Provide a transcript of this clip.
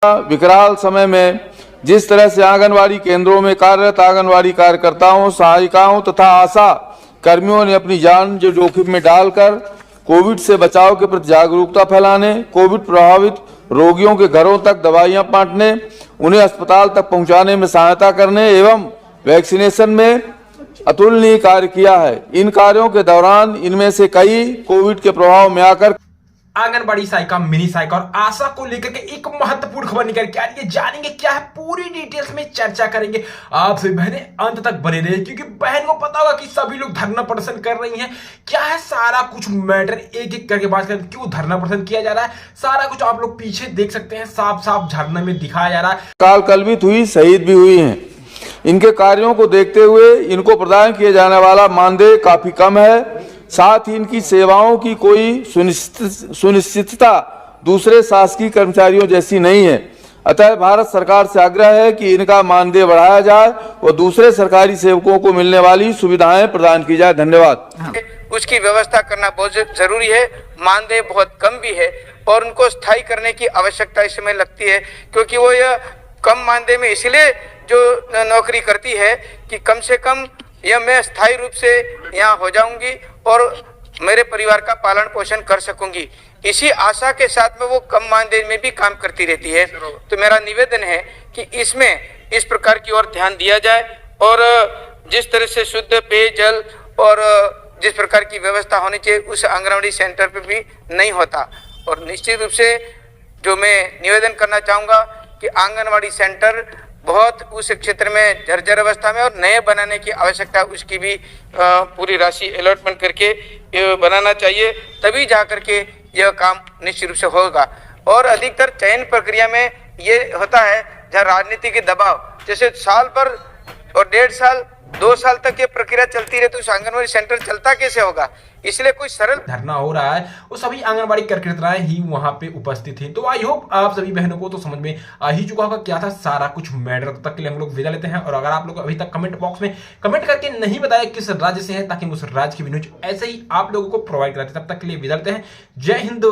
विकराल समय में जिस तरह से आंगनवाड़ी केंद्रों में कार्यरत आंगनवाड़ी कार्यकर्ताओं, सहायिकाओं तथा आशा कर्मियों ने अपनी जान जो जोखिम में डालकर कोविड से बचाव के प्रति जागरूकता फैलाने, कोविड प्रभावित रोगियों के घरों तक दवाइयां बांटने, उन्हें अस्पताल तक पहुंचाने में सहायता करने एवं वैक्सीनेशन में अतुलनीय कार्य किया है। इन कार्यों के दौरान इनमें से कई कोविड के प्रभाव में आकर आंगनबाड़ी सहायिका, मिनी सहायिका और आशा को लेकर के एक महत्वपूर्ण खबर निकल के आ रही है। जानेंगे क्या है, पूरी डिटेल्स में चर्चा करेंगे। आप सभी बहनें अंत तक बने रहे, क्योंकि बहन को पता होगा कि सभी लोग धरना प्रदर्शन कर रही हैं। क्या है सारा कुछ मैटर, एक एक करके बात करें, क्यों धरना प्रदर्शन किया जा रहा है, सारा कुछ आप लोग पीछे देख सकते हैं, साफ साफ धरना में दिखाया जा रहा है। काल कलवित हुई, शहीद भी हुई हैं। इनके कार्यों को देखते हुए इनको प्रदान किए जाने वाला मानदेय काफी कम है। साथ ही इनकी सेवाओं की कोई सुनिश्चितता दूसरे शासकीय कर्मचारियों जैसी नहीं है। अतः भारत सरकार से आग्रह है कि इनका मानदेय बढ़ाया जाए और दूसरे सरकारी सेवकों को मिलने वाली सुविधाएं प्रदान की जाए। धन्यवाद। उसकी व्यवस्था करना बहुत जरूरी है। मानदेय बहुत कम भी है और उनको स्थायी करने की आवश्यकता इस समय लगती है, क्योंकि वो यह कम मानदेय में इसलिए जो नौकरी करती है कि कम से कम यह मैं स्थायी रूप से यहाँ हो जाऊंगी और मेरे परिवार का पालन पोषण कर सकूंगी। इसी आशा के साथ में वो कम मानदेय में भी काम करती रहती है। तो मेरा निवेदन है कि इसमें इस प्रकार की ओर ध्यान दिया जाए और जिस तरह से शुद्ध पेयजल और जिस प्रकार की व्यवस्था होनी चाहिए उस आंगनवाड़ी सेंटर पे भी नहीं होता। और निश्चित रूप से जो मैं निवेदन करना चाहूँगा कि आंगनवाड़ी सेंटर बहुत उस क्षेत्र में जर्जर अवस्था में और नए बनाने की आवश्यकता, उसकी भी पूरी राशि अलॉटमेंट करके बनाना चाहिए, तभी जा करके यह काम निश्चित रूप से होगा। और अधिकतर चयन प्रक्रिया में ये होता है जहाँ राजनीति के दबाव, जैसे साल भर और 1.5 साल 2 साल तक ये प्रक्रिया चलती रहे तो उस आंगनबाड़ी सेंटर चलता कैसे होगा। इसलिए कोई सरल धरना हो रहा है, वो सभी आंगनबाड़ी कार्यकर्ताएं ही वहां पे उपस्थित थी। तो आई होप आप सभी बहनों को तो समझ में आ ही चुका होगा क्या था सारा कुछ मैटर। तब तक के लिए हम लोग विदा लेते हैं। और अगर आप लोग अभी तक कमेंट बॉक्स में कमेंट करके नहीं बताया किस राज्य से है, ताकि उस राज्य की भी न्यूज ऐसे ही आप लोगों को प्रोवाइड कराते, तब तक के लिए विदा लेते हैं। जय हिंद।